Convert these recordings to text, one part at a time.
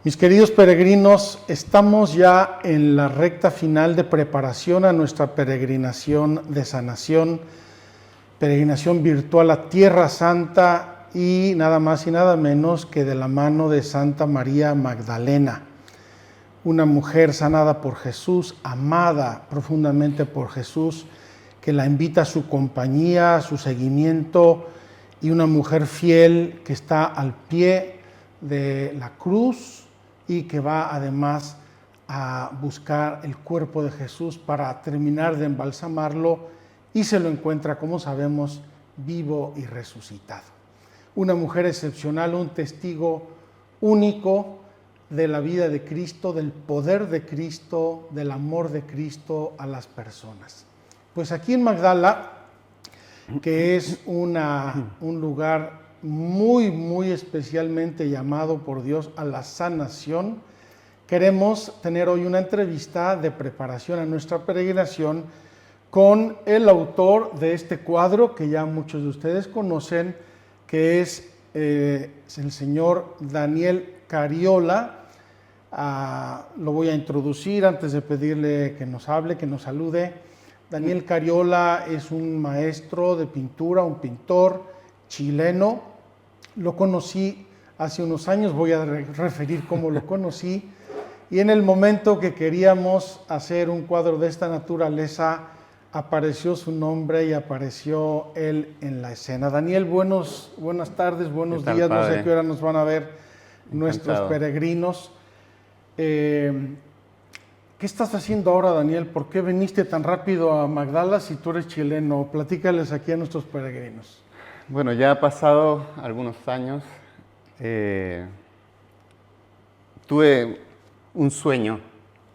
Mis queridos peregrinos, estamos ya en la recta final de preparación a nuestra peregrinación de sanación, peregrinación virtual a Tierra Santa y nada más y nada menos que de la mano de Santa María Magdalena, una mujer sanada por Jesús, amada profundamente por Jesús, que la invita a su compañía, a su seguimiento, y una mujer fiel que está al pie de la cruz y que va además a buscar el cuerpo de Jesús para terminar de embalsamarlo, y se lo encuentra, como sabemos, vivo y resucitado. Una mujer excepcional, un testigo único de la vida de Cristo, del poder de Cristo, del amor de Cristo a las personas. Pues aquí en Magdala, que es un lugar muy especialmente llamado por Dios a la sanación, queremos tener hoy una entrevista de preparación a nuestra peregrinación con el autor de este cuadro que ya muchos de ustedes conocen, que es el señor Daniel Cariola. Lo voy a introducir antes de pedirle que nos hable, que nos salude. Daniel Cariola es un maestro de pintura, un pintor chileno. Lo conocí hace unos años, voy a referir cómo lo conocí, y en el momento que queríamos hacer un cuadro de esta naturaleza, apareció su nombre y apareció él en la escena. Daniel, buenas tardes, buenos días, padre? No sé a qué hora nos van a ver nuestros peregrinos. ¿Qué estás haciendo ahora, Daniel? ¿Por qué viniste tan rápido a Magdala si tú eres chileno? Platícales aquí a nuestros peregrinos. Bueno, ya ha pasado algunos años. Tuve un sueño,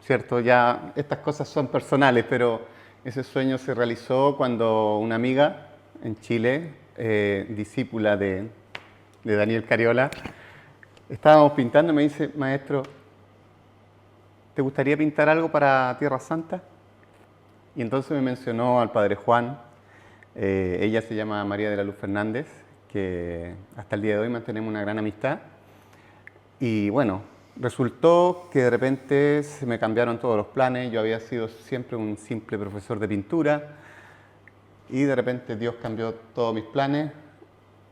¿cierto? Ya estas cosas son personales, pero ese sueño se realizó cuando una amiga en Chile, discípula de Daniel Cariola, estábamos pintando y me dice: maestro, ¿te gustaría pintar algo para Tierra Santa? Y entonces me mencionó al padre Juan. Ella se llama María de la Luz Fernández, que hasta el día de hoy mantenemos una gran amistad. Y bueno, resultó que de repente se me cambiaron todos los planes. Yo había sido siempre un simple profesor de pintura y de repente Dios cambió todos mis planes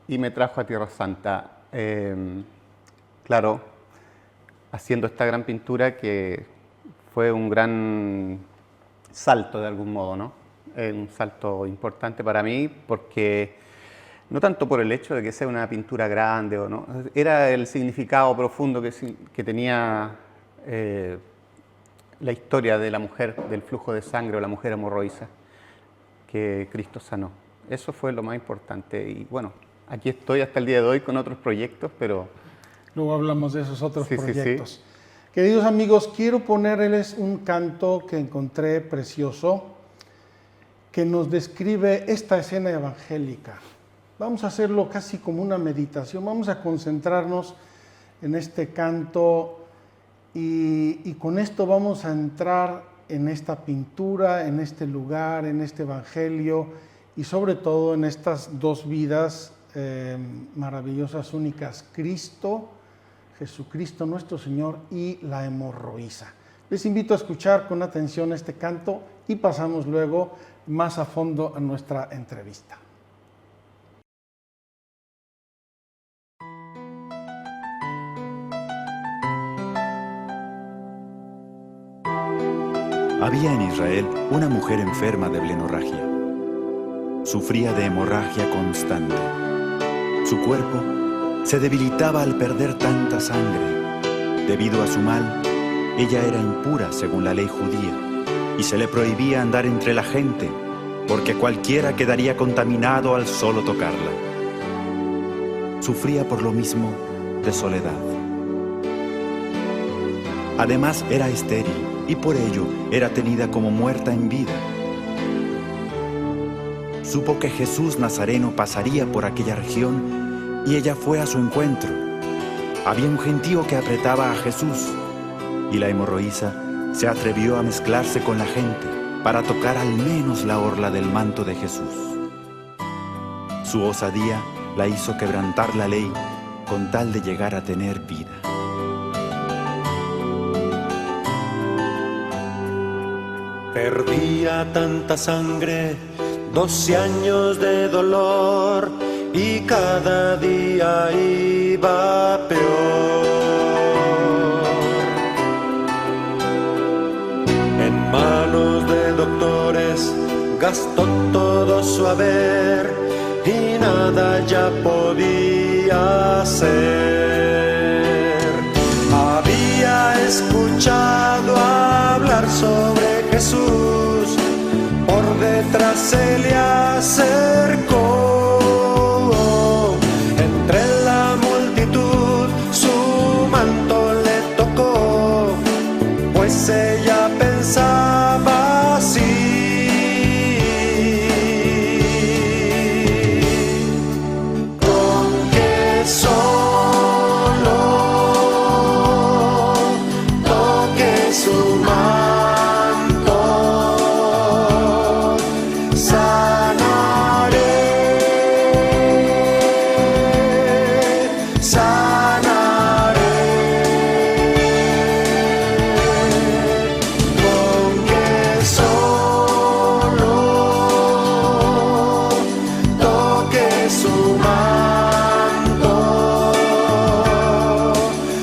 y me trajo a Tierra Santa. Claro, haciendo esta gran pintura que fue un gran salto de algún modo, ¿no? Un salto importante para mí, porque no tanto por el hecho de que sea una pintura grande o no, era el significado profundo que tenía la historia de la mujer, del flujo de sangre, o la mujer hemorroísa que Cristo sanó. Eso fue lo más importante. Y bueno, aquí estoy hasta el día de hoy con otros proyectos, pero luego hablamos de esos otros proyectos. Sí. Queridos amigos, quiero ponerles un canto que encontré precioso, que nos describe esta escena evangélica. Vamos a hacerlo casi como una meditación, vamos a concentrarnos en este canto y con esto vamos a entrar en esta pintura, en este lugar, en este evangelio y sobre todo en estas dos vidas maravillosas, únicas: Cristo, Jesucristo nuestro Señor, y la hemorroísa. Les invito a escuchar con atención este canto y pasamos luego más a fondo a nuestra entrevista. Había en Israel una mujer enferma de blenorragia. Sufría de hemorragia constante. Su cuerpo se debilitaba al perder tanta sangre. Debido a su mal, ella era impura según la ley judía, y se le prohibía andar entre la gente, porque cualquiera quedaría contaminado al solo tocarla. Sufría por lo mismo de soledad. Además era estéril, y por ello era tenida como muerta en vida. Supo que Jesús Nazareno pasaría por aquella región, y ella fue a su encuentro. Había un gentío que apretaba a Jesús, y la hemorroísa se atrevió a mezclarse con la gente para tocar al menos la orla del manto de Jesús. Su osadía la hizo quebrantar la ley con tal de llegar a tener vida. Perdía tanta sangre, 12 años de dolor y cada día iba peor. En manos de doctores gastó todo su haber y nada ya podía hacer. Había escuchado hablar sobre Jesús, por detrás se le acercó. Entre la multitud su manto le tocó, pues ella pensaba así: con que solo toque su manto, sanaré, sanaré. Con que solo toque su manto,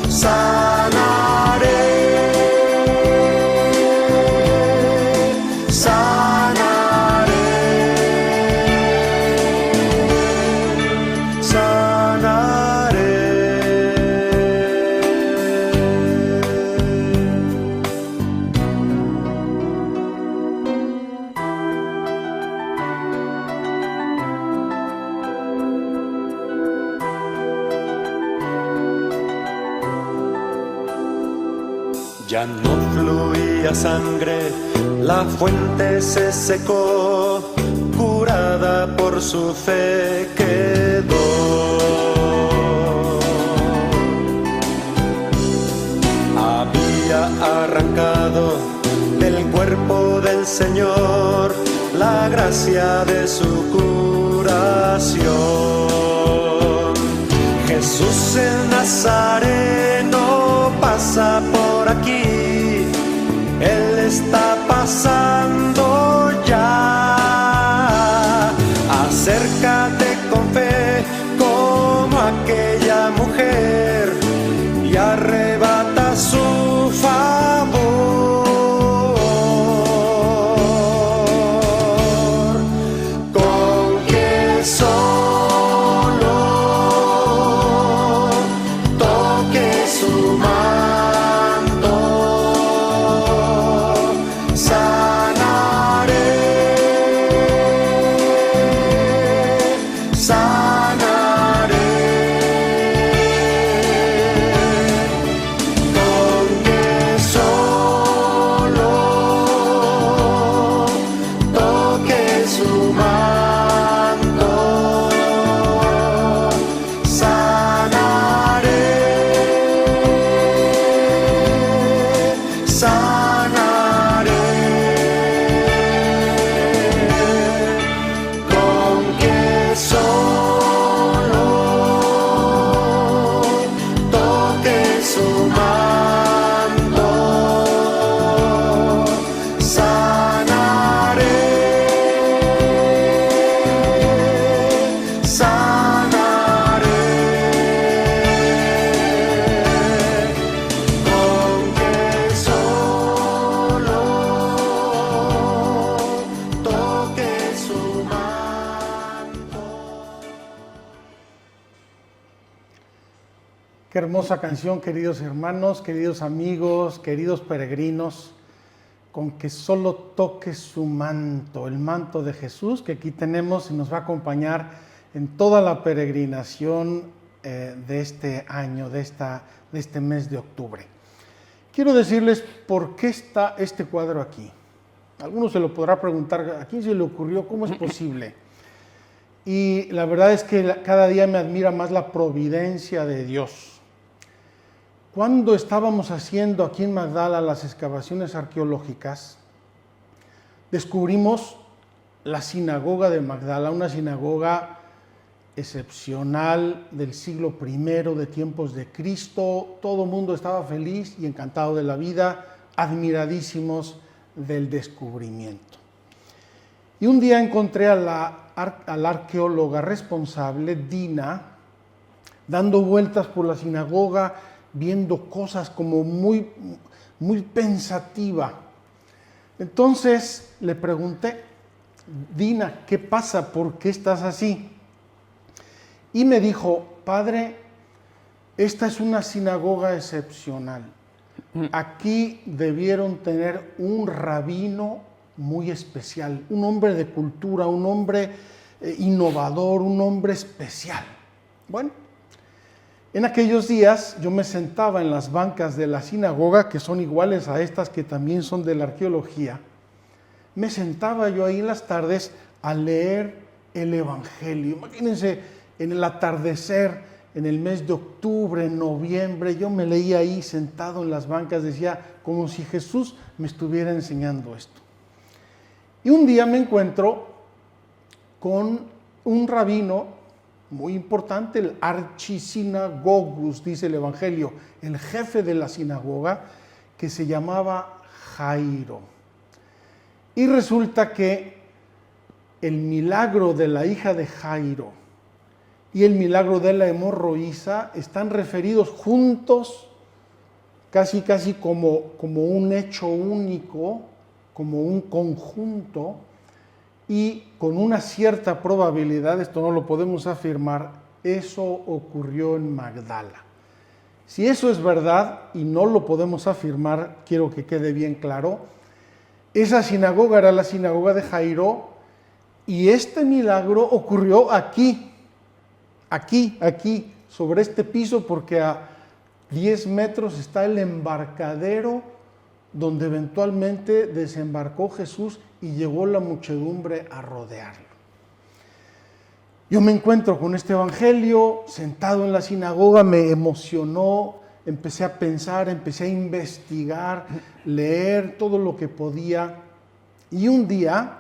sanaré, ya no fluía sangre, la fuente se secó, curada por su fe quedó. Había arrancado del cuerpo del Señor la gracia de su curación. Jesús el Nazareno pasa por aquí, Él está pasando ya. Acércate con fe como aquella mujer y arrebata su favor. Con que solo toque su manto, sanaré, sanaré. Con que solo toque su manto, sanaré, sanaré. Con que solo toque su manto, sanaré, sanaré. Con que solo toque su manto. Qué hermosa canción, queridos hermanos, queridos amigos, queridos peregrinos. Con que solo toque su manto, el manto de Jesús que aquí tenemos y nos va a acompañar en toda la peregrinación de este año, de este mes de octubre. Quiero decirles por qué está este cuadro aquí. Algunos se lo podrá preguntar, ¿a quién se le ocurrió? ¿Cómo es posible? Y la verdad es que cada día me admira más la providencia de Dios. Cuando estábamos haciendo aquí en Magdala las excavaciones arqueológicas, descubrimos la sinagoga de Magdala, una sinagoga excepcional del siglo I, de tiempos de Cristo. Todo el mundo estaba feliz y encantado de la vida, admiradísimos del descubrimiento. Y un día encontré a la arqueóloga responsable, Dina, dando vueltas por la sinagoga, viendo cosas como muy pensativa. Entonces le pregunté: Dina, ¿qué pasa? ¿Por qué estás así? Y me dijo: padre, esta es una sinagoga excepcional. Aquí debieron tener un rabino muy especial, un hombre de cultura, un hombre innovador, un hombre especial. Bueno, en aquellos días yo me sentaba en las bancas de la sinagoga, que son iguales a estas que también son de la arqueología. Me sentaba yo ahí en las tardes a leer el Evangelio. Imagínense, en el atardecer, en el mes de octubre, en noviembre, yo me leía ahí sentado en las bancas, decía, como si Jesús me estuviera enseñando esto. Y un día me encuentro con un rabino muy importante, el archisinagogus, dice el Evangelio, el jefe de la sinagoga, que se llamaba Jairo. Y resulta que el milagro de la hija de Jairo y el milagro de la hemorroísa están referidos juntos, casi como un hecho único, como un conjunto, y con una cierta probabilidad, esto no lo podemos afirmar, eso ocurrió en Magdala. Si eso es verdad y no lo podemos afirmar, quiero que quede bien claro, esa sinagoga era la sinagoga de Jairo y este milagro ocurrió aquí, sobre este piso, porque a 10 metros está el embarcadero donde eventualmente desembarcó Jesús y llegó la muchedumbre a rodearlo. Yo me encuentro con este evangelio, sentado en la sinagoga, me emocionó, empecé a pensar, empecé a investigar, leer todo lo que podía. Y un día,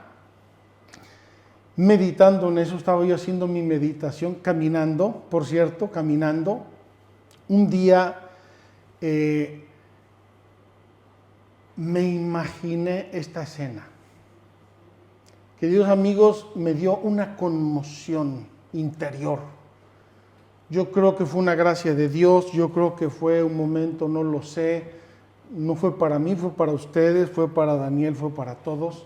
meditando en eso, estaba yo haciendo mi meditación, caminando, un día me imaginé esta escena. Queridos amigos, me dio una conmoción interior. Yo creo que fue una gracia de Dios, yo creo que fue un momento, no lo sé, no fue para mí, fue para ustedes, fue para Daniel, fue para todos.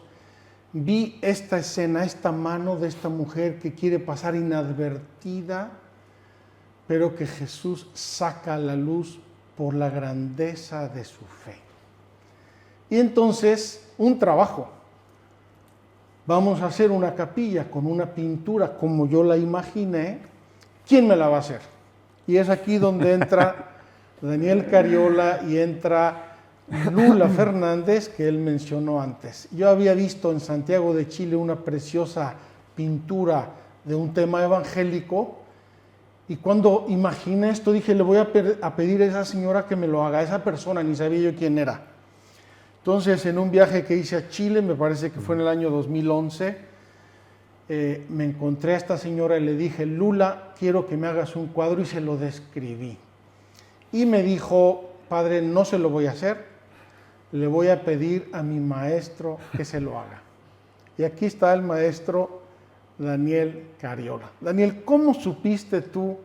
Vi esta escena, esta mano de esta mujer que quiere pasar inadvertida, pero que Jesús saca a la luz por la grandeza de su fe. Y entonces, un trabajo. Vamos a hacer una capilla con una pintura como yo la imaginé. ¿Quién me la va a hacer? Y es aquí donde entra Daniel Cariola y entra Lula Fernández, que él mencionó antes. Yo había visto en Santiago de Chile una preciosa pintura de un tema evangélico, y cuando imaginé esto dije, le voy a pedir a esa señora que me lo haga, a esa persona, ni sabía yo quién era. Entonces, en un viaje que hice a Chile, me parece que fue en el año 2011, me encontré a esta señora y le dije, Lula, quiero que me hagas un cuadro, y se lo describí. Y me dijo, padre, no se lo voy a hacer, le voy a pedir a mi maestro que se lo haga. Y aquí está el maestro Daniel Cariola. Daniel, ¿cómo supiste tú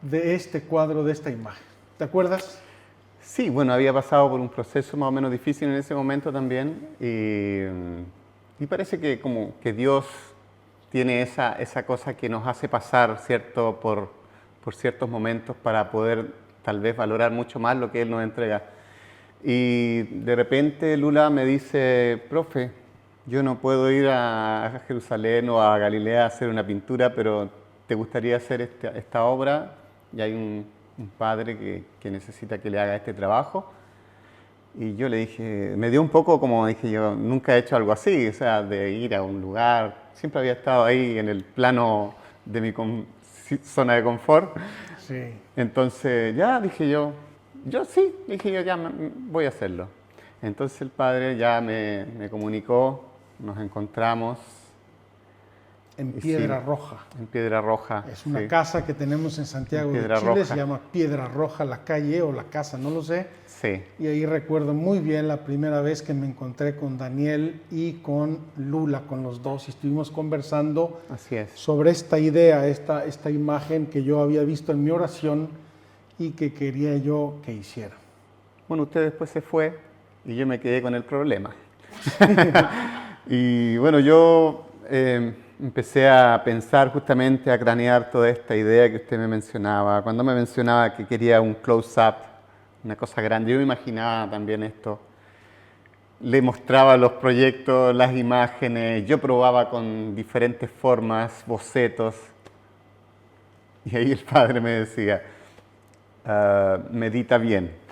de este cuadro, de esta imagen? ¿Te acuerdas? Sí, bueno, había pasado por un proceso más o menos difícil en ese momento también, y parece que como que Dios tiene esa cosa que nos hace pasar, ¿cierto?, por ciertos momentos para poder tal vez valorar mucho más lo que Él nos entrega. Y de repente Lula me dice, profe, yo no puedo ir a Jerusalén o a Galilea a hacer una pintura, pero ¿te gustaría hacer esta obra? Y hay un padre que necesita que le haga este trabajo. Y yo le dije, me dio un poco como dije yo, nunca he hecho algo así, o sea, de ir a un lugar, siempre había estado ahí en el plano de mi zona de confort. Sí. Entonces ya dije yo sí, dije yo ya voy a hacerlo. Entonces el padre ya me comunicó, nos encontramos en Y Piedra sí, Roja. En Piedra Roja. Es una sí. casa que tenemos en Santiago En de Piedra Chile, Roja. se llama Piedra Roja la calle o la casa, no lo sé. Sí, Y ahí recuerdo muy bien la primera vez que me encontré con Daniel y con Lula, con los dos, y estuvimos conversando así es. sobre esta idea, esta imagen que yo había visto en mi oración y que quería yo que hiciera. Bueno, usted después se fue y yo me quedé con el problema. Y bueno, yo empecé a pensar justamente, a cranear toda esta idea que usted me mencionaba. Cuando me mencionaba que quería un close-up, una cosa grande, yo me imaginaba también esto. Le mostraba los proyectos, las imágenes, yo probaba con diferentes formas, bocetos. Y ahí el padre me decía, medita bien,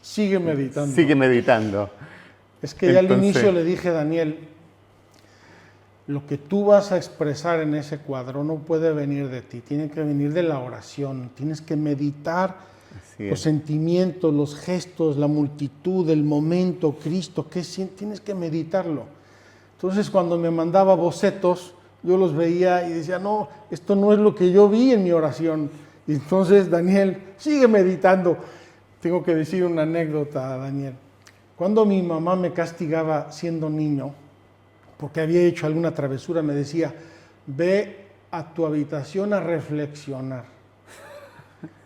Sigue meditando. sigue meditando. Es que ya al Entonces- inicio le dije, Daniel, lo que tú vas a expresar en ese cuadro no puede venir de ti, tiene que venir de la oración, tienes que meditar Así los es. sentimientos, los gestos, la multitud, el momento, Cristo, tienes que meditarlo. Entonces cuando me mandaba bocetos, yo los veía y decía, no, esto no es lo que yo vi en mi oración. Y entonces, Daniel, sigue meditando. Tengo que decir una anécdota, Daniel. Cuando mi mamá me castigaba siendo niño, porque había hecho alguna travesura, me decía, ve a tu habitación a reflexionar.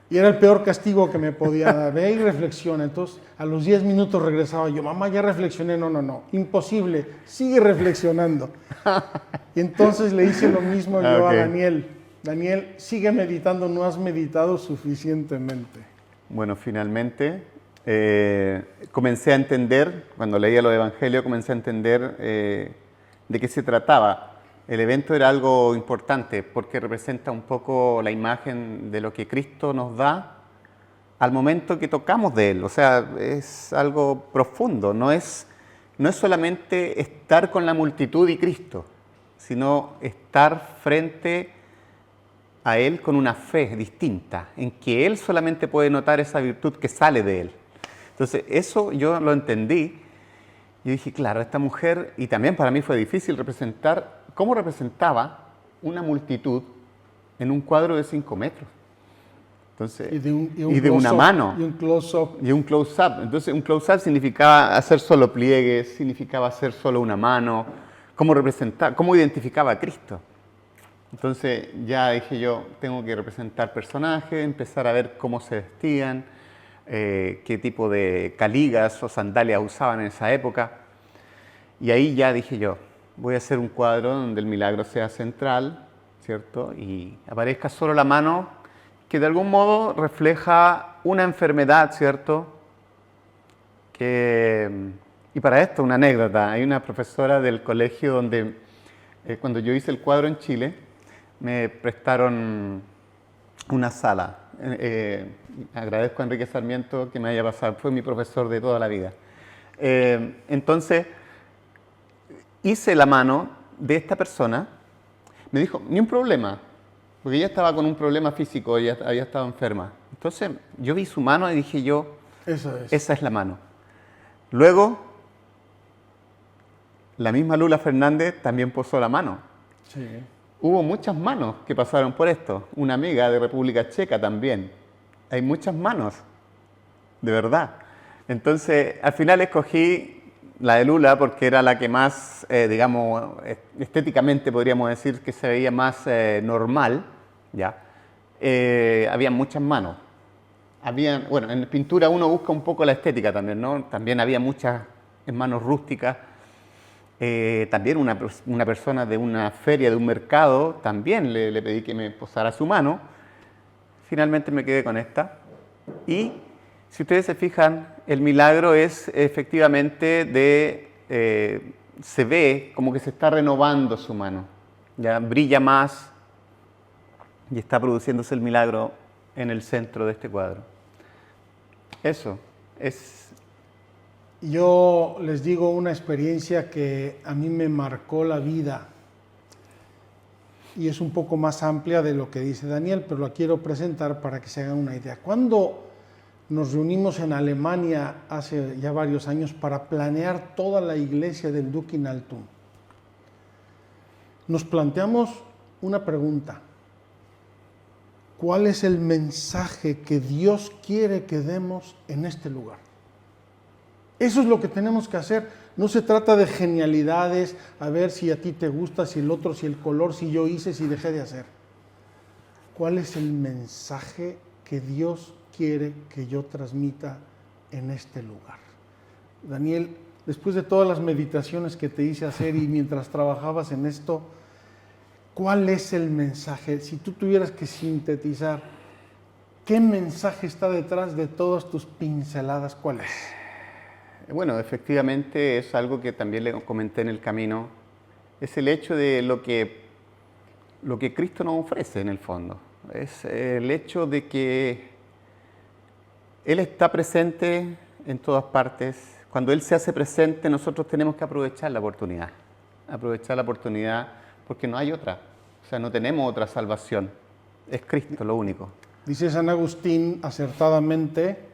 Y era el peor castigo que me podía dar, ve y reflexiona. Entonces, a los 10 minutos regresaba yo, mamá, ya reflexioné, no, imposible, sigue reflexionando. Y entonces le hice lo mismo yo Ok. a Daniel. Daniel, sigue meditando, no has meditado suficientemente. Bueno, finalmente comencé a entender, cuando leía los evangelios, comencé a entender de qué se trataba. El evento era algo importante porque representa un poco la imagen de lo que Cristo nos da al momento que tocamos de Él. O sea, es algo profundo, no es solamente estar con la multitud y Cristo, sino estar frente a Él con una fe distinta, en que Él solamente puede notar esa virtud que sale de Él. Entonces, eso yo lo entendí y dije, claro, esta mujer, y también para mí fue difícil representar, cómo representaba una multitud en un cuadro de 5 metros. Entonces, Y de y de una close-up, mano. Y un close-up. Y un close-up. Entonces, un close-up significaba hacer solo pliegues, significaba hacer solo una mano, cómo identificaba a Cristo. Entonces, ya dije yo, tengo que representar personajes, empezar a ver cómo se vestían, qué tipo de caligas o sandalias usaban en esa época. Y ahí ya dije yo, voy a hacer un cuadro donde el milagro sea central, ¿cierto? Y aparezca solo la mano, que de algún modo refleja una enfermedad, ¿cierto? Y para esto, una anécdota. Hay una profesora del colegio donde, cuando yo hice el cuadro en Chile, me prestaron una sala. Agradezco a Enrique Sarmiento que me haya pasado, fue mi profesor de toda la vida. Entonces, hice la mano de esta persona, me dijo, ni un problema, porque ella estaba con un problema físico, ella había estado enferma. Entonces, yo vi su mano y dije yo, Eso es. esa es la mano. Luego, la misma Lula Fernández también posó la mano. Sí. Hubo muchas manos que pasaron por esto. Una amiga de República Checa también. Hay muchas manos, de verdad. Entonces, al final escogí la de Lula porque era la que más, digamos, estéticamente podríamos decir que se veía más normal, ¿ya? Había muchas manos. Bueno, en pintura uno busca un poco la estética también, ¿no? También había muchas manos rústicas. También una persona de una feria, de un mercado, también le pedí que me posara su mano. Finalmente me quedé con esta. Y si ustedes se fijan, el milagro es efectivamente se ve como que se está renovando su mano. Ya brilla más y está produciéndose el milagro en el centro de este cuadro. Eso es. Yo les digo una experiencia que a mí me marcó la vida y es un poco más amplia de lo que dice Daniel, pero la quiero presentar para que se hagan una idea. Cuando nos reunimos en Alemania hace ya varios años para planear toda la iglesia del Duque in Altum, nos planteamos una pregunta. ¿Cuál es el mensaje que Dios quiere que demos en este lugar? Eso es lo que tenemos que hacer. No se trata de genialidades, a ver si a ti te gusta, si el otro, si el color, si yo hice, si dejé de hacer. ¿Cuál es el mensaje que Dios quiere que yo transmita en este lugar? Daniel, después de todas las meditaciones que te hice hacer y mientras trabajabas en esto, ¿cuál es el mensaje? Si tú tuvieras que sintetizar, ¿qué mensaje está detrás de todas tus pinceladas? ¿Cuál es? Bueno, efectivamente es algo que también le comenté en el camino. Es el hecho de lo que Cristo nos ofrece en el fondo. Es el hecho de que Él está presente en todas partes. Cuando Él se hace presente, nosotros tenemos que aprovechar la oportunidad. Aprovechar la oportunidad porque no hay otra. O sea, no tenemos otra salvación. Es Cristo lo único. Dice San Agustín acertadamente,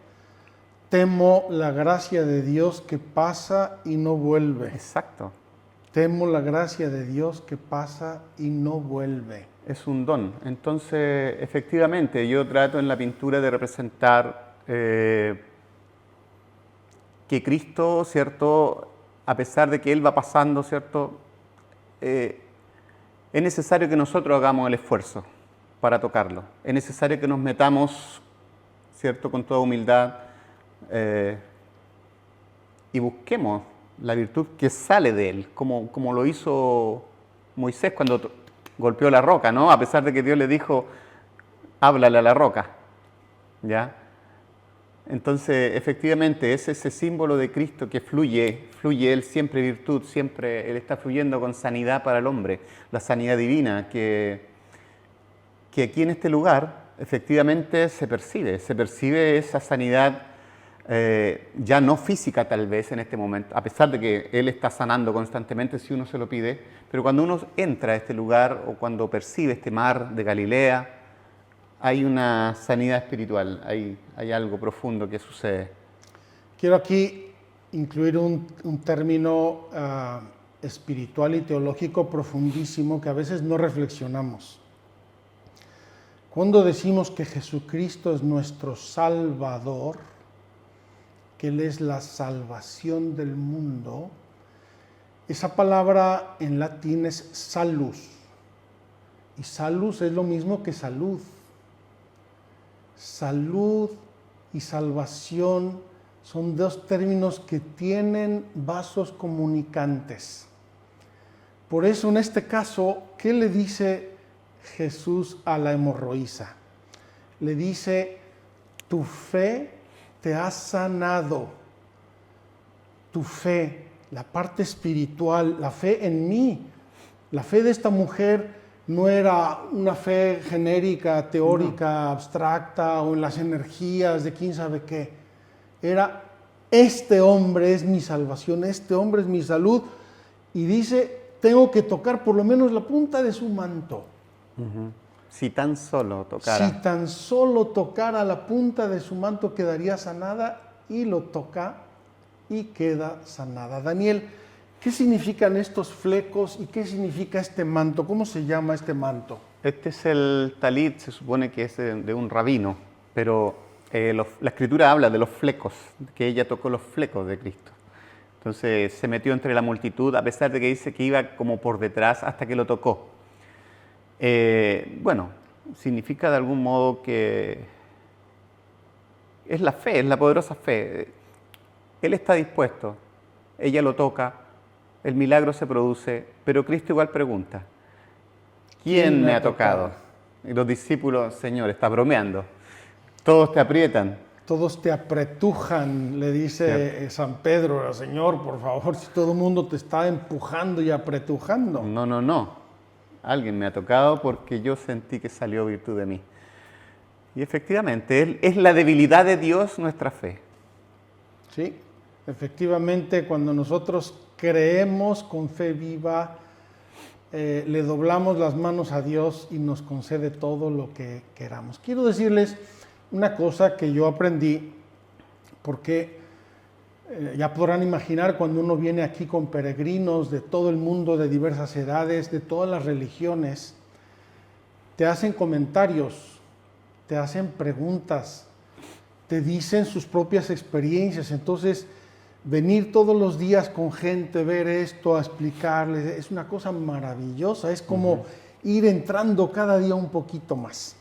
temo la gracia de Dios que pasa y no vuelve. Exacto. Temo la gracia de Dios que pasa y no vuelve. Es un don. Entonces, efectivamente, yo trato en la pintura de representar que Cristo, ¿cierto?, a pesar de que Él va pasando, ¿cierto?, es necesario que nosotros hagamos el esfuerzo para tocarlo. Es necesario que nos metamos, ¿cierto?, con toda humildad y busquemos la virtud que sale de Él, como lo hizo Moisés cuando golpeó la roca, ¿no? A pesar de que Dios le dijo, háblale a la roca, ¿ya? Entonces, efectivamente, es ese símbolo de Cristo que fluye Él siempre virtud, siempre Él está fluyendo con sanidad para el hombre, la sanidad divina, que aquí en este lugar, efectivamente, se percibe esa sanidad, ya no física tal vez en este momento, a pesar de que Él está sanando constantemente si uno se lo pide, pero cuando uno entra a este lugar o cuando percibe este mar de Galilea, hay una sanidad espiritual, hay algo profundo que sucede. Quiero aquí incluir un término espiritual y teológico profundísimo que a veces no reflexionamos. Cuando decimos que Jesucristo es nuestro Salvador, que Él es la salvación del mundo, esa palabra en latín es salus. Y salus es lo mismo que salud. Salud y salvación son dos términos que tienen vasos comunicantes. Por eso, en este caso, ¿qué le dice Jesús a la hemorroísa? Le dice, tu fe te ha sanado. Tu fe, la parte espiritual, la fe en mí, la fe de esta mujer no era una fe genérica, teórica, abstracta o en las energías de quién sabe qué. Era, este hombre es mi salvación, este hombre es mi salud. Y dice, tengo que tocar por lo menos la punta de su manto. Si tan solo tocara. Si tan solo tocara la punta de su manto quedaría sanada, y lo toca y queda sanada. Daniel, ¿qué significan estos flecos y qué significa este manto? ¿Cómo se llama este manto? Este es el talit, se supone que es de un rabino, pero la escritura habla de los flecos, que ella tocó los flecos de Cristo. Entonces se metió entre la multitud, a pesar de que dice que iba como por detrás hasta que lo tocó. Bueno, significa de algún modo que es la fe, es la poderosa fe. Él está dispuesto, ella lo toca, el milagro se produce, pero Cristo igual pregunta, ¿quién me ha tocado? Y los discípulos, Señor, está bromeando, todos te aprietan. Todos te apretujan, le dice San Pedro, Señor, por favor, si todo el mundo te está empujando y apretujando. No, alguien me ha tocado porque yo sentí que salió virtud de mí. Y efectivamente, es la debilidad de Dios nuestra fe. Sí, efectivamente, cuando nosotros creemos con fe viva, le doblamos las manos a Dios y nos concede todo lo que queramos. Quiero decirles una cosa que yo aprendí, porque ya podrán imaginar cuando uno viene aquí con peregrinos de todo el mundo, de diversas edades, de todas las religiones, te hacen comentarios, te hacen preguntas, te dicen sus propias experiencias. Entonces, venir todos los días con gente, ver esto, a explicarles, es una cosa maravillosa. Es como ir entrando cada día un poquito más.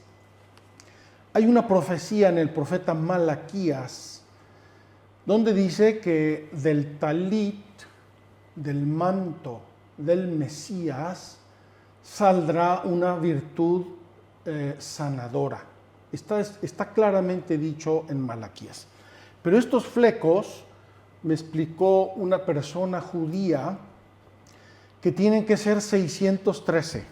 Hay una profecía en el profeta Malaquías, donde dice que del talit, del manto del Mesías, saldrá una virtud sanadora. Está claramente dicho en Malaquías. Pero estos flecos, me explicó una persona judía, que tienen que ser 613.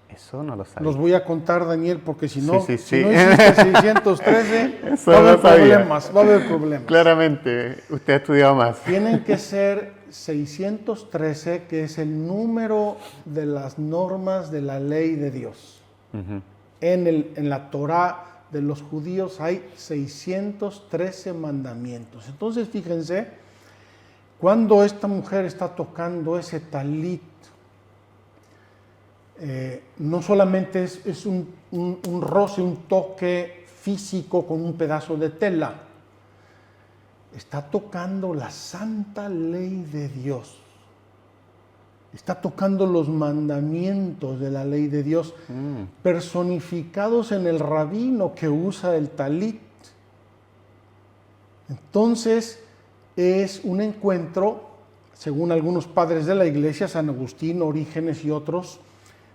Eso no lo sabía. Los voy a contar, Daniel, porque si no, Sí. si no existe 613, Eso va a no haber sabía. problemas, va a haber problemas. Claramente, usted ha estudiado más. Tienen que ser 613, que es el número de las normas de la ley de Dios. En la Torá de los judíos hay 613 mandamientos. Entonces, fíjense, cuando esta mujer está tocando ese talit, no solamente es un roce, un toque físico con un pedazo de tela, está tocando la santa ley de Dios. Está tocando los mandamientos de la ley de Dios, personificados en el rabino que usa el talit. Entonces, es un encuentro, según algunos padres de la iglesia, San Agustín, Orígenes y otros,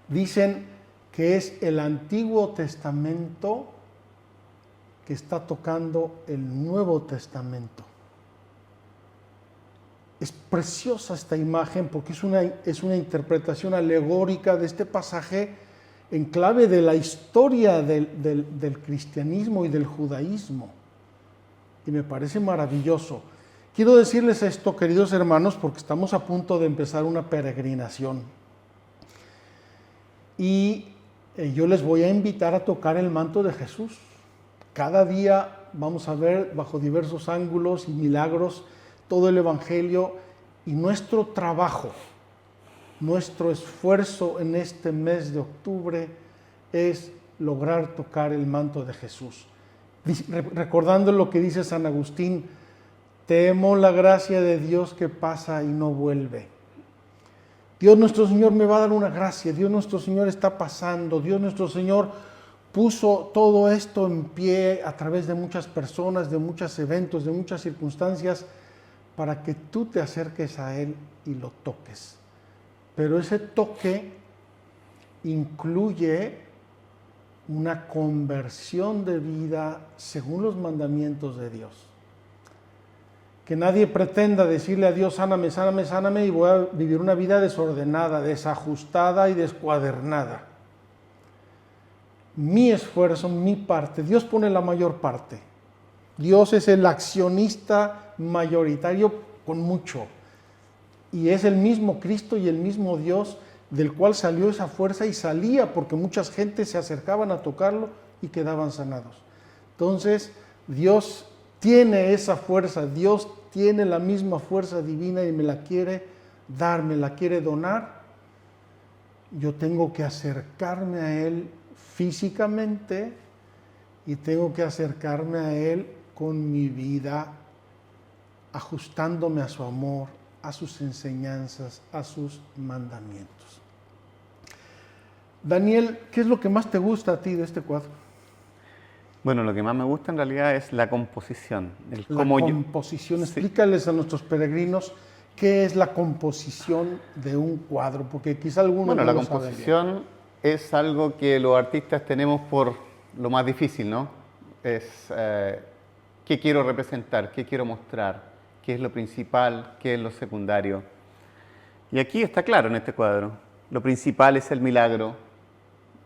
dicen que es el Antiguo Testamento que está tocando el Nuevo Testamento. Es preciosa esta imagen porque es una interpretación alegórica de este pasaje en clave de la historia del cristianismo y del judaísmo. Y me parece maravilloso. Quiero decirles esto, queridos hermanos, porque estamos a punto de empezar una peregrinación. Y yo les voy a invitar a tocar el manto de Jesús. Cada día vamos a ver bajo diversos ángulos y milagros todo el Evangelio, y nuestro trabajo, nuestro esfuerzo en este mes de octubre es lograr tocar el manto de Jesús. Recordando lo que dice San Agustín, temo la gracia de Dios que pasa y no vuelve. Dios nuestro Señor me va a dar una gracia, Dios nuestro Señor está pasando, Dios nuestro Señor puso todo esto en pie a través de muchas personas, de muchos eventos, de muchas circunstancias, para que tú te acerques a Él y lo toques. Pero ese toque incluye una conversión de vida según los mandamientos de Dios. Que nadie pretenda decirle a Dios, sáname, sáname, sáname, y voy a vivir una vida desordenada, desajustada y descuadernada. Mi esfuerzo, mi parte, Dios pone la mayor parte. Dios es el accionista mayoritario con mucho. Y es el mismo Cristo y el mismo Dios del cual salió esa fuerza y salía porque muchas gentes se acercaban a tocarlo y quedaban sanados. Entonces, Dios tiene esa fuerza, Dios tiene la misma fuerza divina y me la quiere dar, me la quiere donar. Yo tengo que acercarme a Él físicamente y tengo que acercarme a Él con mi vida, ajustándome a su amor, a sus enseñanzas, a sus mandamientos. Daniel, ¿qué es lo que más te gusta a ti de este cuadro? Bueno, lo que más me gusta en realidad es la composición. La composición. Explícales a nuestros peregrinos qué es la composición de un cuadro, porque quizá algunos Bueno, no la lo saben composición es algo que los artistas tenemos por lo más difícil, ¿no? Es qué quiero representar, qué quiero mostrar, qué es lo principal, qué es lo secundario. Y aquí está claro en este cuadro. Lo principal es el milagro,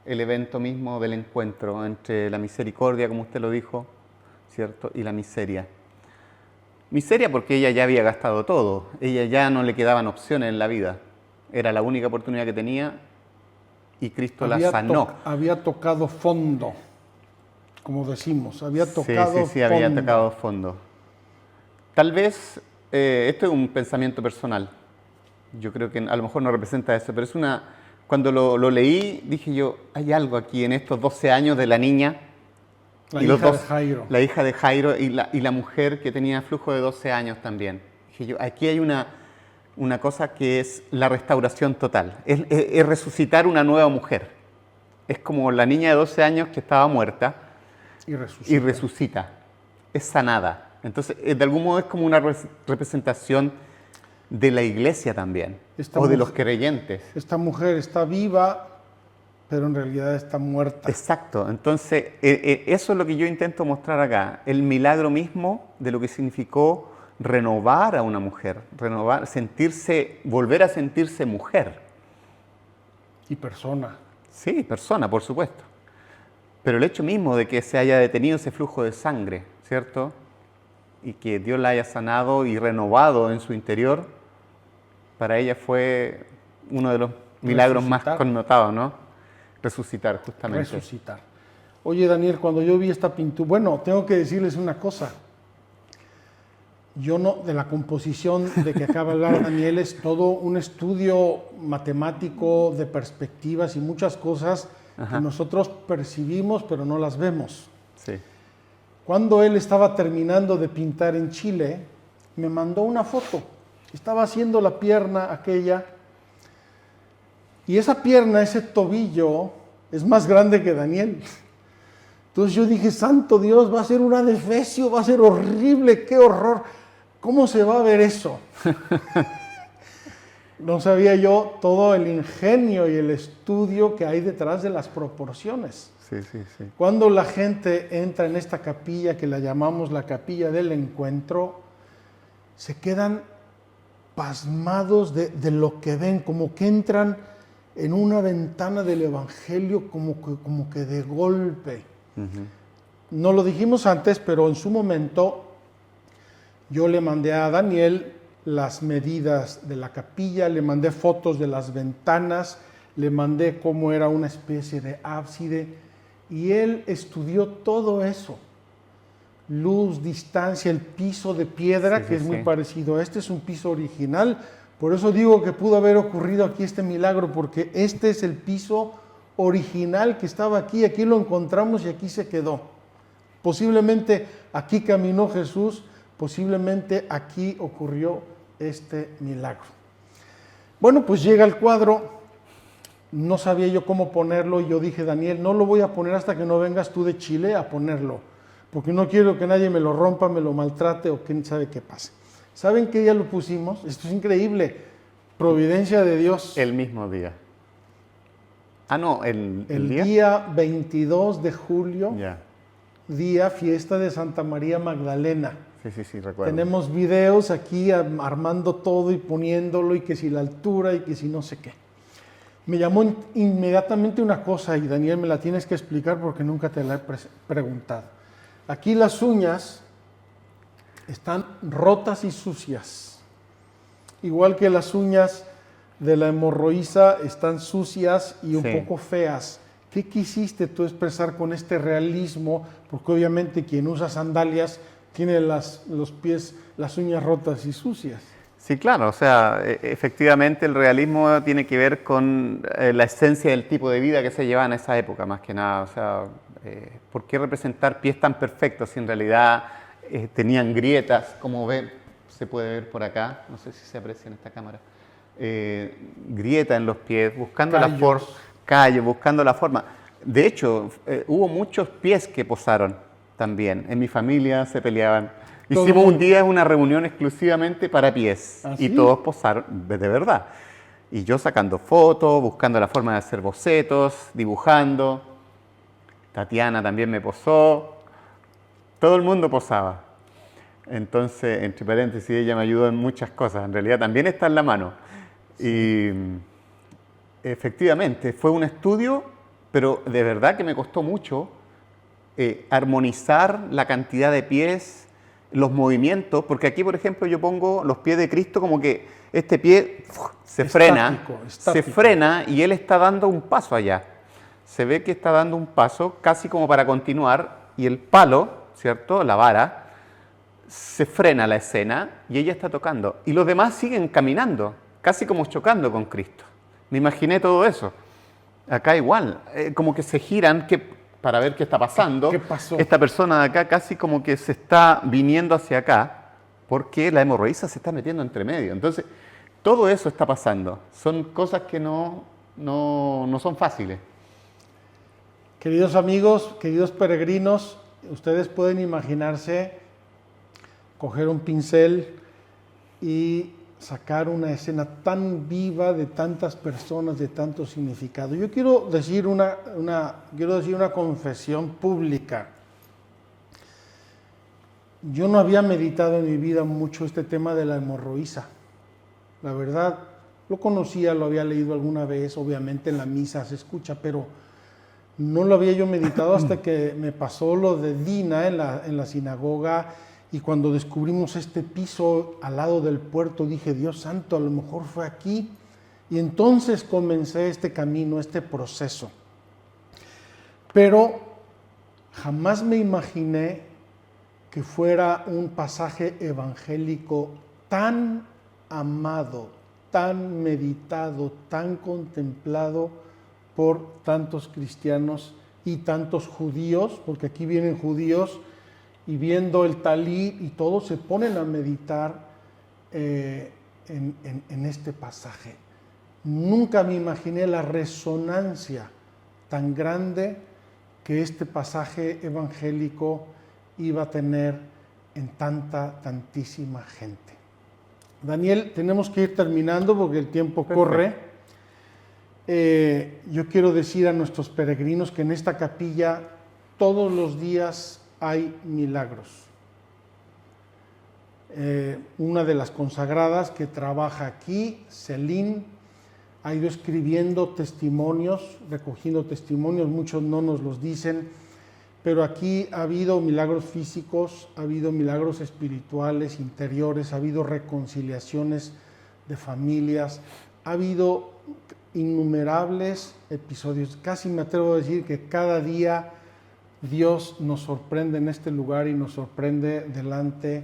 el evento mismo del encuentro entre la misericordia, como usted lo dijo, ¿cierto? Y la miseria. Miseria porque ella ya había gastado todo, ella ya no le quedaban opciones en la vida. Era la única oportunidad que tenía y Cristo la sanó. Había tocado fondo, como decimos, había tocado fondo. Sí, había tocado fondo. Tal vez, esto es un pensamiento personal, yo creo que a lo mejor no representa eso, pero es una cuando lo leí, dije yo, hay algo aquí en estos 12 años de la niña. La y los hija dos- de Jairo. La hija de Jairo y la mujer que tenía flujo de 12 años también. Dije yo, aquí hay una cosa que es la restauración total. Es resucitar una nueva mujer. Es como la niña de 12 años que estaba muerta Y resucita. y resucita. Es sanada. Entonces, de algún modo es como una representación de la iglesia también. Esta O de mujer- los creyentes. Esta mujer está viva, pero en realidad está muerta. Exacto. Entonces, eso es lo que yo intento mostrar acá. El milagro mismo de lo que significó renovar a una mujer, renovar, volver a sentirse mujer. Y persona. Sí, persona, por supuesto. Pero el hecho mismo de que se haya detenido ese flujo de sangre, ¿cierto? Y que Dios la haya sanado y renovado en su interior, para ella fue uno de los milagros más Resucitar. connotados, ¿no? Resucitar, justamente. Resucitar. Oye, Daniel, cuando yo vi esta pintura, bueno, tengo que decirles una cosa. Yo no, de la composición de que acaba de hablar Daniel, es todo un estudio matemático de perspectivas y muchas cosas Ajá. que nosotros percibimos, pero no las vemos. Sí. Cuando él estaba terminando de pintar en Chile, me mandó una foto. Estaba haciendo la pierna aquella, y esa pierna, ese tobillo, es más grande que Daniel. Entonces yo dije, santo Dios, va a ser una defecio, va a ser horrible, qué horror. ¿Cómo se va a ver eso? No sabía yo todo el ingenio y el estudio que hay detrás de las proporciones. Sí, sí, sí. Cuando la gente entra en esta capilla, que la llamamos la capilla del encuentro, se quedan pasmados de lo que ven, como que entran en una ventana del Evangelio, como que de golpe. No lo dijimos antes, pero en su momento yo le mandé a Daniel las medidas de la capilla, le mandé fotos de las ventanas, le mandé cómo era una especie de ábside, y él estudió todo eso. Luz, distancia, el piso de piedra, Sí, sí, que es muy sí. parecido a este, es un piso original. Por eso digo que pudo haber ocurrido aquí este milagro, porque este es el piso original que estaba aquí, aquí lo encontramos y aquí se quedó. Posiblemente aquí caminó Jesús, posiblemente aquí ocurrió este milagro. Bueno, pues llega el cuadro, no sabía yo cómo ponerlo y yo dije, Daniel, no lo voy a poner hasta que no vengas tú de Chile a ponerlo, porque no quiero que nadie me lo rompa, me lo maltrate o quién sabe qué pase. ¿Saben qué día lo pusimos? Esto es increíble, providencia de Dios. El mismo día. Ah, no, el El día. día 22 de julio, Ya. día fiesta de Santa María Magdalena. Sí, sí, sí, recuerdo. Tenemos videos aquí armando todo y poniéndolo y que si la altura y que si no sé qué. Me llamó inmediatamente una cosa y Daniel me la tienes que explicar porque nunca te la he preguntado. Aquí las uñas están rotas y sucias, igual que las uñas de la hemorroísa están sucias y un Sí. poco feas. ¿Qué quisiste tú expresar con este realismo? Porque obviamente quien usa sandalias tiene los pies, las uñas rotas y sucias. Sí, claro, o sea, efectivamente el realismo tiene que ver con la esencia del tipo de vida que se llevaba en esa época, más que nada. O sea, ¿por qué representar pies tan perfectos si en realidad tenían grietas, como se puede ver por acá, no sé si se aprecia en esta cámara, grieta en los pies, buscando la forma, callos, buscando la forma. De hecho, hubo muchos pies que posaron también. En mi familia se peleaban. Todo Hicimos mundo. un día una reunión exclusivamente para pies ¿Ah, y sí? todos posaron de verdad. Y yo sacando fotos, buscando la forma de hacer bocetos, dibujando. Tatiana también me posó. Todo el mundo posaba. Entonces, entre paréntesis, ella me ayudó en muchas cosas. En realidad también está en la mano. Y efectivamente, fue un estudio, pero de verdad que me costó mucho armonizar la cantidad de pies, los movimientos, porque aquí, por ejemplo, yo pongo los pies de Cristo como que este pie se Estático. frena y Él está dando un paso allá. Se ve que está dando un paso casi como para continuar y el palo, ¿cierto?, la vara, se frena la escena y ella está tocando. Y los demás siguen caminando, casi como chocando con Cristo. Me imaginé todo eso. Acá igual, como que se giran para ver qué está pasando. ¿Qué pasó? Esta persona de acá casi como que se está viniendo hacia acá porque la hemorroísa se está metiendo entre medio. Entonces, todo eso está pasando. Son cosas que no son fáciles. Queridos amigos, queridos peregrinos, ustedes pueden imaginarse coger un pincel y sacar una escena tan viva de tantas personas, de tanto significado. Yo quiero decir una confesión pública. Yo no había meditado en mi vida mucho este tema de la hemorroísa. La verdad, lo conocía, lo había leído alguna vez, obviamente en la misa se escucha, pero no lo había yo meditado hasta que me pasó lo de Dina en la sinagoga, y cuando descubrimos este piso al lado del puerto, dije, Dios santo, a lo mejor fue aquí. Y entonces comencé este camino, este proceso. Pero jamás me imaginé que fuera un pasaje evangélico tan amado, tan meditado, tan contemplado por tantos cristianos y tantos judíos, porque aquí vienen judíos y viendo el talí y todos se ponen a meditar en este pasaje. Nunca me imaginé la resonancia tan grande que este pasaje evangélico iba a tener en tantísima gente. Daniel, tenemos que ir terminando porque el tiempo corre. Yo quiero decir a nuestros peregrinos que en esta capilla todos los días hay milagros. Una de las consagradas que trabaja aquí, Celine, ha ido escribiendo testimonios, recogiendo testimonios, muchos no nos los dicen, pero aquí ha habido milagros físicos, ha habido milagros espirituales, interiores, ha habido reconciliaciones de familias, ha habido innumerables episodios. Casi me atrevo a decir que cada día Dios nos sorprende en este lugar y nos sorprende delante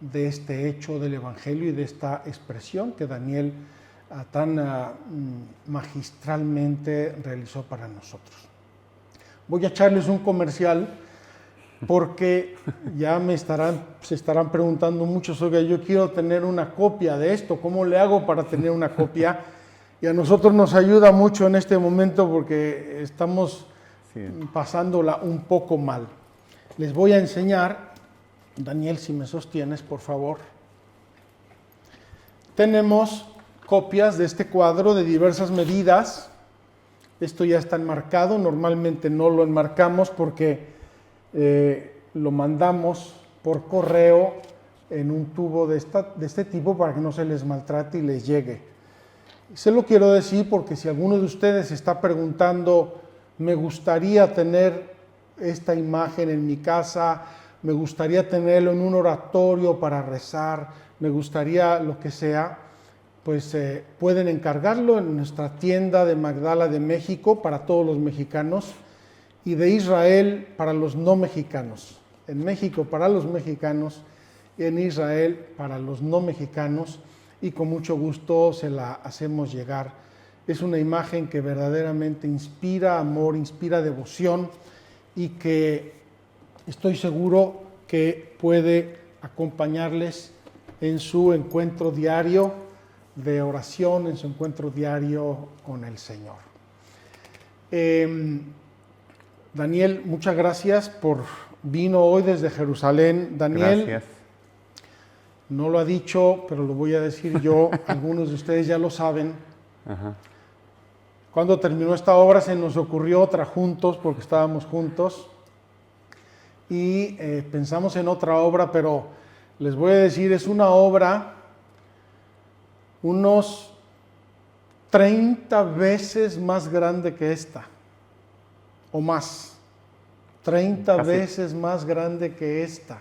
de este hecho del Evangelio y de esta expresión que Daniel tan magistralmente realizó para nosotros. Voy a echarles un comercial porque ya se estarán preguntando muchos, oiga, yo quiero tener una copia de esto, ¿cómo le hago para tener una copia? Y a nosotros nos ayuda mucho en este momento porque estamos pasándola un poco mal. Les voy a enseñar, Daniel, si me sostienes, por favor. Tenemos copias de este cuadro de diversas medidas. Esto ya está enmarcado, normalmente no lo enmarcamos porque lo mandamos por correo en un tubo de este tipo para que no se les maltrate y les llegue. Se lo quiero decir porque si alguno de ustedes está preguntando, me gustaría tener esta imagen en mi casa, me gustaría tenerlo en un oratorio para rezar, me gustaría lo que sea, pues pueden encargarlo en nuestra tienda de Magdala de México para todos los mexicanos y de Israel para los no mexicanos. En México para los mexicanos y en Israel para los no mexicanos, y con mucho gusto se la hacemos llegar. Es una imagen que verdaderamente inspira amor, inspira devoción y que estoy seguro que puede acompañarles en su encuentro diario de oración, en su encuentro diario con el Señor. Daniel, muchas gracias por vino hoy desde Jerusalén. Daniel, Gracias. No lo ha dicho, pero lo voy a decir yo, algunos de ustedes ya lo saben. Ajá. Cuando terminó esta obra se nos ocurrió otra juntos, porque estábamos juntos, y pensamos en otra obra, pero les voy a decir, es una obra unos 30 veces más grande que esta, o más, 30 Casi. veces más grande que esta.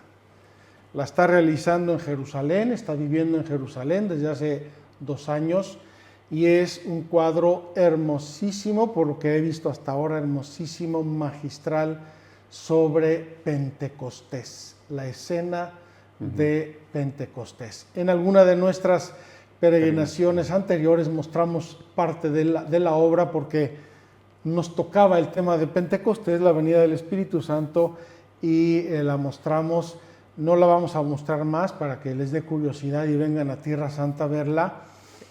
La está realizando en Jerusalén, está viviendo en Jerusalén desde hace 2 años, y es un cuadro hermosísimo, por lo que he visto hasta ahora, hermosísimo, magistral, sobre Pentecostés, la escena de Pentecostés. En alguna de nuestras peregrinaciones anteriores mostramos parte de la obra porque nos tocaba el tema de Pentecostés, la venida del Espíritu Santo, y la mostramos. No la vamos a mostrar más para que les dé curiosidad y vengan a Tierra Santa a verla.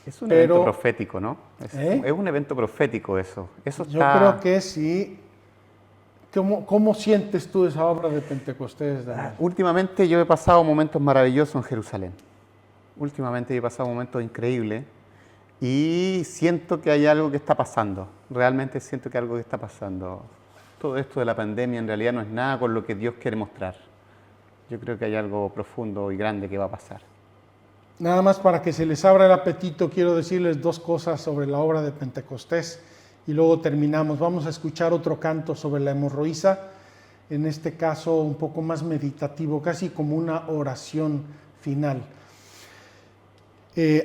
Es un evento profético, ¿no? Es un evento profético eso. Yo creo que sí. ¿Cómo sientes tú esa obra de Pentecostés, Daniel? Últimamente yo he pasado momentos maravillosos en Jerusalén. Últimamente he pasado momentos increíbles y siento que hay algo que está pasando. Realmente siento que algo que está pasando. Todo esto de la pandemia en realidad no es nada con lo que Dios quiere mostrar. Yo creo que hay algo profundo y grande que va a pasar. Nada más para que se les abra el apetito, quiero decirles dos cosas sobre la obra de Pentecostés y luego terminamos. Vamos a escuchar otro canto sobre la hemorroísa, en este caso un poco más meditativo, casi como una oración final.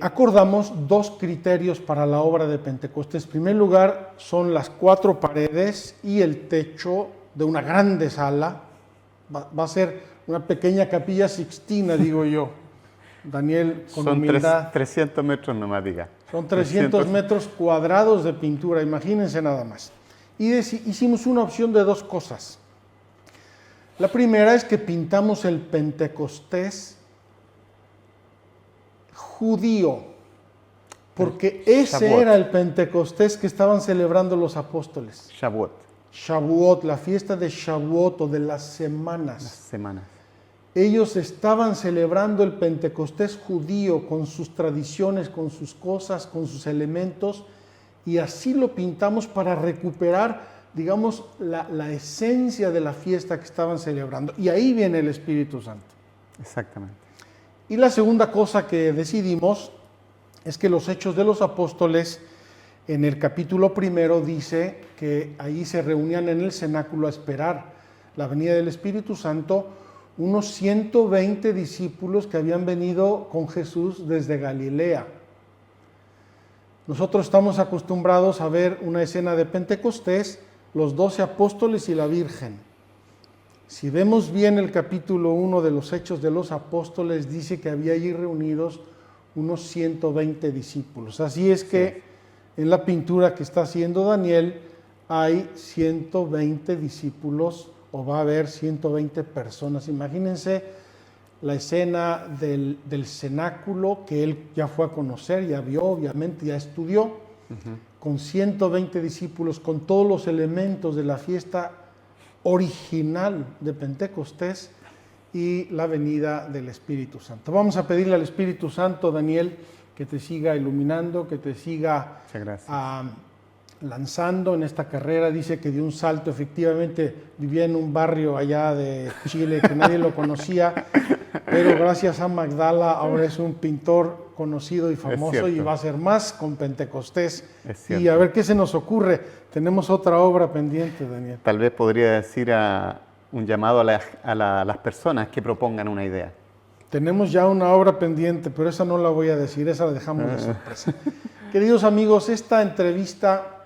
Acordamos dos criterios para la obra de Pentecostés. En primer lugar, son las 4 paredes y el techo de una grande sala. Va a ser una pequeña capilla sixtina, digo yo. Daniel, con humildad. Son 300 metros nomás, diga. Son 300 metros cuadrados de pintura, imagínense nada más. Y hicimos una opción de dos cosas. La primera es que pintamos el Pentecostés judío, porque ese Shavuot. era el Pentecostés que estaban celebrando los apóstoles. Shavuot, Shavuot, la fiesta de Shavuot o de las semanas. las semanas. Ellos estaban celebrando el Pentecostés judío con sus tradiciones, con sus cosas, con sus elementos, y así lo pintamos para recuperar, digamos, la esencia de la fiesta que estaban celebrando. Y ahí viene el Espíritu Santo. Exactamente. Y la segunda cosa que decidimos es que los Hechos de los Apóstoles, en el capítulo 1, dice que ahí se reunían en el cenáculo a esperar la venida del Espíritu Santo unos 120 discípulos que habían venido con Jesús desde Galilea. Nosotros estamos acostumbrados a ver una escena de Pentecostés, los 12 apóstoles y la Virgen. Si vemos bien el capítulo 1 de los Hechos de los Apóstoles, dice que había allí reunidos unos 120 discípulos. Así es que en la pintura que está haciendo Daniel hay 120 discípulos, o va a haber 120 personas. Imagínense la escena del cenáculo que él ya fue a conocer, ya vio, obviamente, ya estudió, con 120 discípulos, con todos los elementos de la fiesta original de Pentecostés y la venida del Espíritu Santo. Vamos a pedirle al Espíritu Santo, Daniel, que te siga iluminando, que te siga lanzando en esta carrera. Dice que dio un salto, efectivamente vivía en un barrio allá de Chile que nadie lo conocía, pero gracias a Magdala ahora es un pintor conocido y famoso y va a ser más con Pentecostés. Y a ver qué se nos ocurre. Tenemos otra obra pendiente, Daniel. Tal vez podría decir un llamado a las personas que propongan una idea. Tenemos ya una obra pendiente, pero esa no la voy a decir, esa la dejamos de sorpresa. Queridos amigos, esta entrevista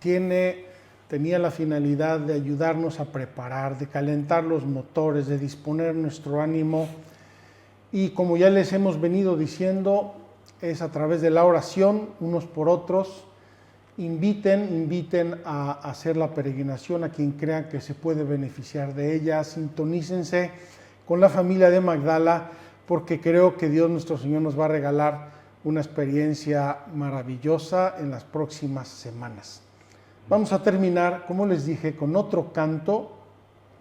tenía la finalidad de ayudarnos a preparar, de calentar los motores, de disponer nuestro ánimo. Y como ya les hemos venido diciendo, es a través de la oración, unos por otros. Inviten a hacer la peregrinación a quien crea que se puede beneficiar de ella. Sintonícense con la familia de Magdala, porque creo que Dios nuestro Señor nos va a regalar una experiencia maravillosa en las próximas semanas. Vamos a terminar, como les dije, con otro canto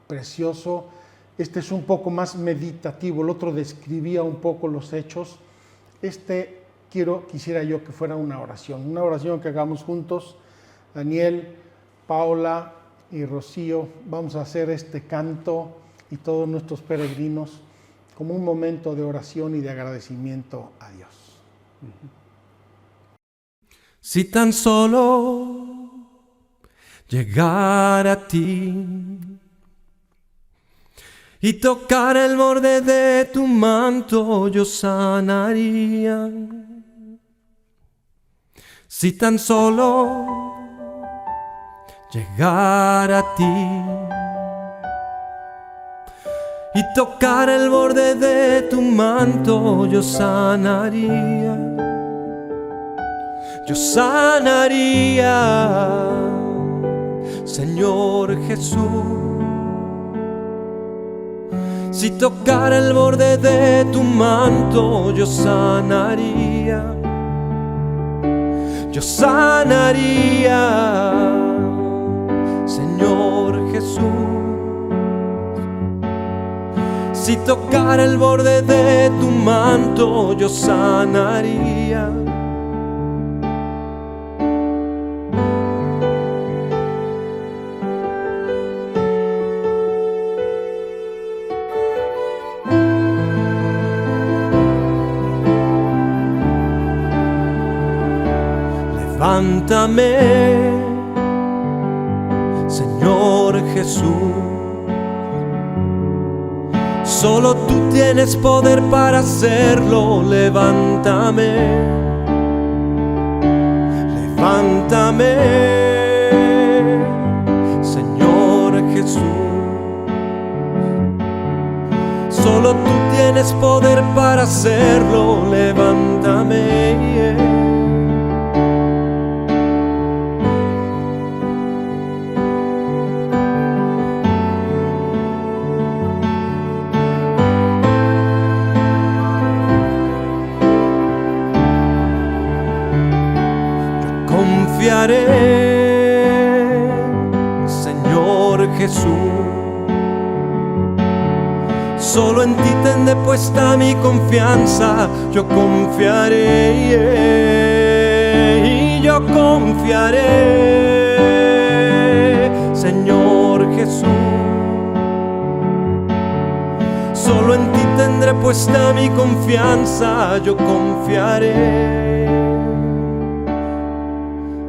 precioso. Este es un poco más meditativo, el otro describía un poco los hechos. Este quisiera yo que fuera una oración que hagamos juntos. Daniel, Paula y Rocío, vamos a hacer este canto y todos nuestros peregrinos como un momento de oración y de agradecimiento a Dios. Si tan solo llegar a ti y tocar el borde de tu manto, yo sanaría. Si tan solo llegar a ti y tocar el borde de tu manto, yo sanaría. Yo sanaría. Señor Jesús. Si tocara el borde de tu manto, yo sanaría. Yo sanaría, Señor Jesús. Si tocara el borde de tu manto, yo sanaría. Levántame, Señor Jesús. Solo tú tienes poder para hacerlo. Levántame, levántame, Señor Jesús. Solo tú tienes poder para hacerlo. Levántame. Confiaré, Señor Jesús. Solo en ti tendré puesta mi confianza. Yo confiaré, y yo confiaré, Señor Jesús. Solo en ti tendré puesta mi confianza. Yo confiaré.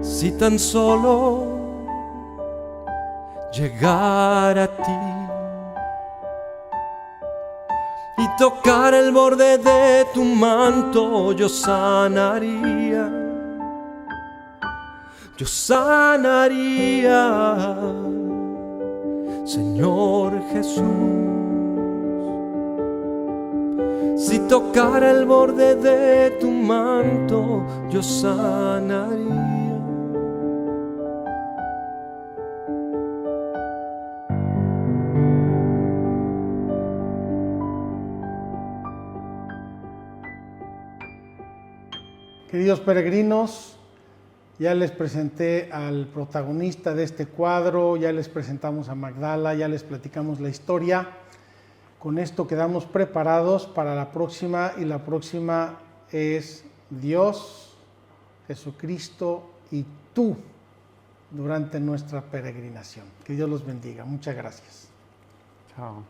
Si tan solo llegar a ti y tocar el borde de tu manto, yo sanaría. Yo sanaría, Señor Jesús. Si tocara el borde de tu manto, yo sanaría. Queridos peregrinos, ya les presenté al protagonista de este cuadro, ya les presentamos a Magdala, ya les platicamos la historia. Con esto quedamos preparados para la próxima, y la próxima es Dios, Jesucristo y tú durante nuestra peregrinación. Que Dios los bendiga. Muchas gracias. Chao.